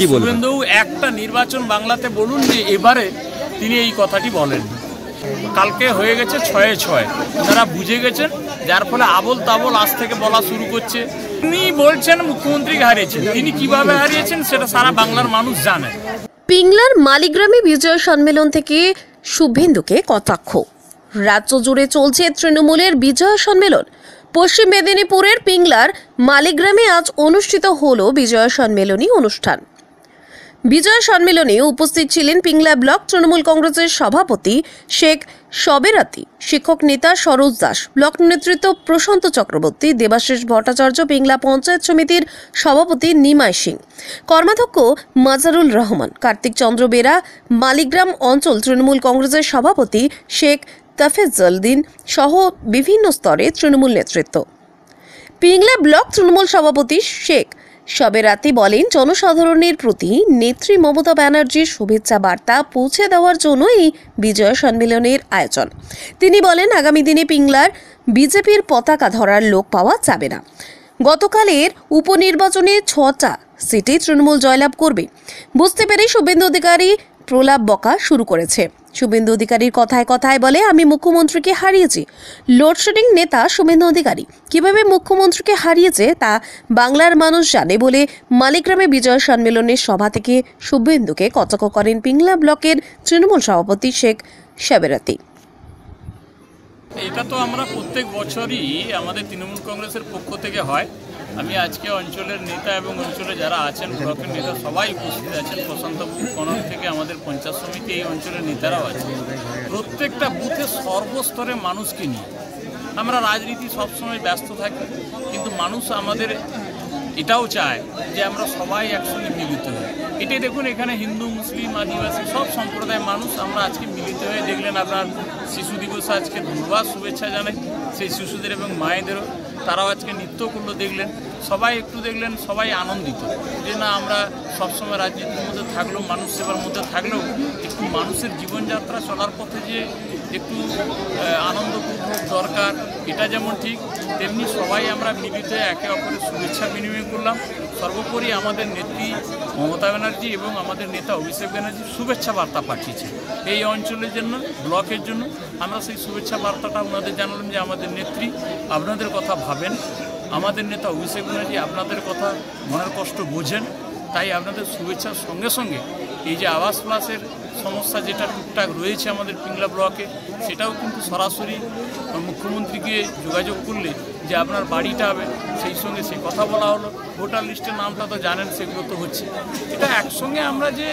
শুভেন্দু একটা নির্বাচন বাংলাতে বলুন যে এবারে তিনি এই কথাটি বলেন। কালকে হয়ে গেছে 6-6, ওনারা বুঝে গেছেন, যার ফলে আবল তাবল আজ থেকে বলা শুরু করছে। তিনি বলছেন মুখ্যমন্ত্রীকে হারিয়েছেন, তিনি কিভাবে হারিয়েছেন সেটা সারা বাংলার মানুষ জানে। পিংলার মালিগ্রামে বিজয় সম্মেলন থেকে শুভেন্দুকে কটাক্ষ। রাজ্য জুড়ে চলছে তৃণমূলের বিজয় সম্মেলন। পশ্চিম মেদিনীপুরের পিংলার মালিগ্রামে আজ অনুষ্ঠিত হল বিজয় সম্মেলনী অনুষ্ঠান। বিজয় সম্মেলনে উপস্থিত ছিলেন পিংলা ব্লক তৃণমূল কংগ্রেসের সভাপতি শেখ সবেরাতি, শিক্ষক নেতা সরোজ দাস, ব্লক নেতৃত্ব প্রশান্ত চক্রবর্তী, দেবাশিস ভট্টাচার্য, পিংলা পঞ্চায়েত সমিতির সভাপতি নিমাই সিং, কর্মাধ্যক্ষ মাজারুল রহমান, কার্তিক চন্দ্র বেরা, মালিগ্রাম অঞ্চল তৃণমূল কংগ্রেসের সভাপতি শেখ তাফেজ্জলদিন সহ বিভিন্ন স্তরে তৃণমূল নেতৃত্ব। পিংলা ব্লক তৃণমূল সভাপতি শেখ সবেরাতি বলেন, জনসাধারণের প্রতি নেত্রী মমতা ব্যানার্জির শুভেচ্ছা বার্তা পৌঁছে দেওয়ার জন্য এই বিজয় সম্মেলনের আয়োজন। তিনি বলেন, আগামী দিনে পিংলার বিজেপির পতাকা ধরার লোক পাওয়া যাবে না। গতকালের উপনির্বাচনে 6টা সিটে তৃণমূল জয়লাভ করবে বুঝতে পেরে শুভেন্দু অধিকারী প্রলাপ বকা শুরু করেছে। শুভেন্দু অধিকারীর কথায় কথায় বলে, আমি মুখ্যমন্ত্রীকে হারিয়েছি। লোডশেডিং নেতা শুভেন্দু অধিকারী কিভাবে মুখ্যমন্ত্রীকে হারিয়েছে তা বাংলার মানুষ জানে বলে মালিগ্রামে বিজয় সম্মেলনের সভা থেকে শুভেন্দুকে কটাক্ষ করেন পিংলা ব্লকের তৃণমূল সভাপতি শেখ সবেরাতি। এটা তো আমরা প্রত্যেক বছরই আমাদের তৃণমূল কংগ্রেসের পক্ষ থেকে হয়। আমি আজকে অঞ্চলের নেতা এবং অঞ্চলে যারা আছেন, ব্লকের নেতা সবাই উপস্থিত আছেন। প্রশান্ত কনক থেকে আমাদের পঞ্চায়েত সমিতি, এই অঞ্চলের নেতারাও আছেন। প্রত্যেকটা বুথে সর্বস্তরে মানুষকে নিয়ে আমরা রাজনীতি সবসময় ব্যস্ত থাকি, কিন্তু মানুষ আমাদের এটাও চায় যে আমরা সবাই একসঙ্গে মিলিত হই। এটাই দেখুন, এখানে হিন্দু, মুসলিম, আদিবাসী সব সম্প্রদায়ের মানুষ আমরা আজকে মিলিত হয়ে দেখলেন। আপনার শিশু দিবস আজকে ধন্যবাদ শুভেচ্ছা জানাই সেই শিশুদের এবং মায়েদেরও। তারাও আজকে নৃত্য করলো দেখলেন, সবাই একটু দেখলেন, সবাই আনন্দিত যে না, আমরা সবসময় রাজনীতির মধ্যে থাকলেও, মানুষ সেবার মধ্যে থাকলেও একটু মানুষের জীবনযাত্রা চলার পথে যে একটু আনন্দপূর্বক দরকার, এটা যেমন ঠিক তেমনি সবাই আমরা মিলিত হয়ে একে অপরের শুভেচ্ছা বিনিময় করলাম। সর্বোপরি আমাদের নেত্রী মমতা ব্যানার্জি এবং আমাদের নেতা অভিষেক ব্যানার্জি শুভেচ্ছা বার্তা পাঠিয়েছে এই অঞ্চলের জন্য, ব্লকের জন্য। আমরা সেই শুভেচ্ছা বার্তাটা ওনাদের জানালাম যে আমাদের নেত্রী আপনাদের কথা ভাবেন, আমাদের নেতা অভিষেক ব্যানার্জি আপনাদের কথা মনের কষ্ট বোঝেন, তাই আপনাদের শুভেচ্ছার সঙ্গে সঙ্গে এই যে আবাস প্লাসের সমস্যা যেটা টুকটাক রয়েছে আমাদের পিংলা ব্লকে, সেটাও কিন্তু সরাসরি মুখ্যমন্ত্রীকে যোগাযোগ করলে যে আপনার বাড়িটা হবে, সেই সঙ্গে সে কথা বলা হলো। ভোটার লিস্টের নামটা তো জানেন, সেগুলো তো হচ্ছে। এটা একসঙ্গে আমরা যে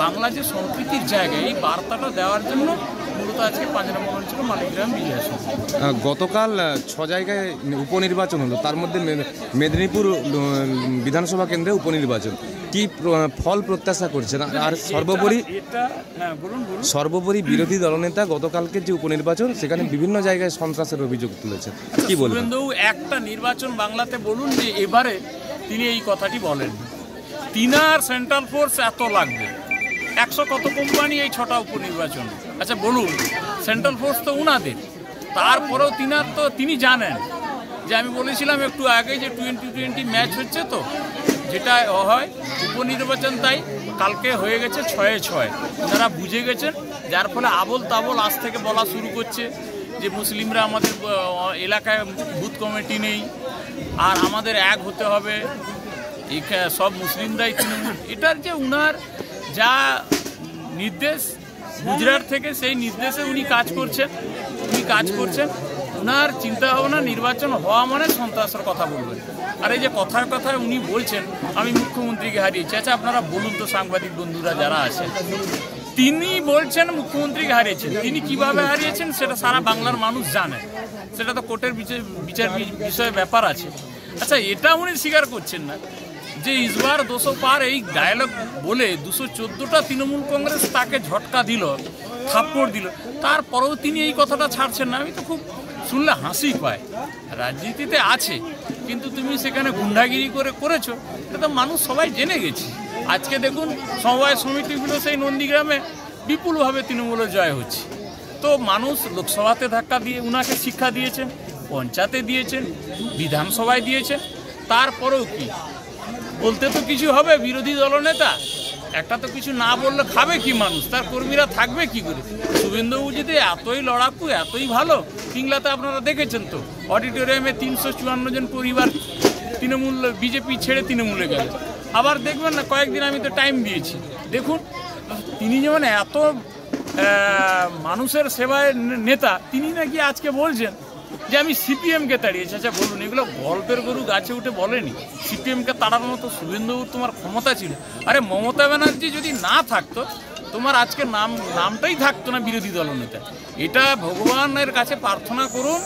বাংলা যে সম্প্রীতির জায়গায় এই বার্তাটা দেওয়ার জন্য মূলত আজকে 5 নম্বর অঞ্চল মালিগ্রাম বিজয় সম্মেলন। গতকাল 6 জায়গায় উপনির্বাচন হলো, তার মধ্যে মেদিনীপুর বিধানসভা কেন্দ্রে উপনির্বাচন। কি ফল প্রত্যাশা করছেন? আর সর্বোপরি বিরোধী দলনেতা গতকালকে যে উপনির্বাচন, সেখানে বিভিন্ন জায়গায় সন্ত্রাসের অভিযোগ তুলেছেন, কি বলবেন? শুভেন্দু একটা নির্বাচন বাংলাতে বলুন যে এবারে তিনি এই কথাটি বলেন। তিনার সেন্ট্রাল ফোর্স এত লাগবে, 100 কত কোম্পানি, এই 6টা উপনির্বাচন। আচ্ছা বলুন, সেন্ট্রাল ফোর্স তো উনাদের, তারপরেও তিনি জানেন যে আমি বলেছিলাম একটু আগে যে 20-20 ম্যাচ হচ্ছে, তো যেটা হয় উপনির্বাচন, তাই কালকে হয়ে গেছে 6-6, ওনারা বুঝে গেছেন, যার ফলে আবল তাবল আজ থেকে বলা শুরু করছে যে মুসলিমরা আমাদের এলাকায় বুথ কমিটি নেই, আর আমাদের এক হতে হবে, সব মুসলিমরাই তৃণমূল। এটার যে উনার যা নির্দেশ গুজরাট থেকে, সেই নির্দেশে উনি কাজ করছেন। উনার চিন্তাভাবনা নির্বাচন হওয়া মানে সন্ত্রাসের কথা বলবেন। আর এই যে কথায় কথায় উনি বলছেন আমি মুখ্যমন্ত্রীকে হারিয়েছি। আচ্ছা আপনারা বলুন তো, সাংবাদিক বন্ধুরা যারা আছেন, তিনি বলছেন মুখ্যমন্ত্রীকে হারিয়েছেন, তিনি কিভাবে হারিয়েছেন সেটা সারা বাংলার মানুষ জানে। সেটা তো কোর্টের বিচার বিষয়ে ব্যাপার আছে। আচ্ছা এটা উনি স্বীকার করছেন না যে ইসবার 200 পার এই ডায়লগ বলে 214টা তৃণমূল কংগ্রেস তাকে ঝটকা দিল, থাপ্পড় দিল, তারপরেও তিনি এই কথাটা ছাড়ছেন না। আমি তো খুব শুনলে হাসি পায়। রাজনীতিতে আছে, কিন্তু তুমি সেখানে গুন্ডাগিরি করেছো, এটা তো মানুষ সবাই জেনে গেছে। আজকে দেখুন সমবায় সমিতিগুলো সেই নন্দীগ্রামে বিপুলভাবে তৃণমূলের জয় হচ্ছে। তো মানুষ লোকসভাতে ধাক্কা দিয়ে উনাকে শিক্ষা দিয়েছেন, পঞ্চায়েতে দিয়েছেন, বিধানসভায় দিয়েছেন, তারপরেও কি বলতে তো কিছু হবে বিরোধী দলনেতা, একটা তো কিছু না বললে খাবে কি মানুষ, তার কর্মীরা থাকবে কি করে? শুভেন্দুবাবু যদি এতই লড়াকু, এতই ভালো, পিংলাতে আপনারা দেখেছেন তো অডিটোরিয়ামে 354 জন পরিবার তৃণমূল বিজেপি ছেড়ে তৃণমূলে গেল। আবার দেখবেন না, কয়েকদিন আমি তো টাইম দিয়েছি, দেখুন তিনি যেমন এত মানুষের সেবায় নেতা, তিনি নাকি আজকে বলছেন যে আমি সিপিএমকে তাড়িয়েছি। আচ্ছা বলুন, এগুলো গল্পের গরু গাছে উঠে বলেনি? সিপিএমকে তাড়ানোর মতো শুভেন্দুবাবুর তোমার ক্ষমতা ছিল? আরে মমতা ব্যানার্জি যদি না থাকতো, তোমার আজকে নামটাই থাকতো না বিরোধী দলনেতা। এটা ভগবানের কাছে প্রার্থনা করুন,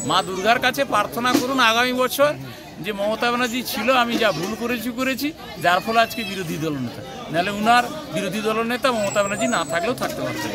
মা দুর্গার কাছে প্রার্থনা করুন আগামী বছর যে মমতা ব্যানার্জি ছিল, আমি যা ভুল করেছি, যার ফলে আজকে বিরোধী দলনেতা। নাহলে উনার বিরোধী দলনেতা মমতা ব্যানার্জি না থাকলেও থাকতে পারতেন।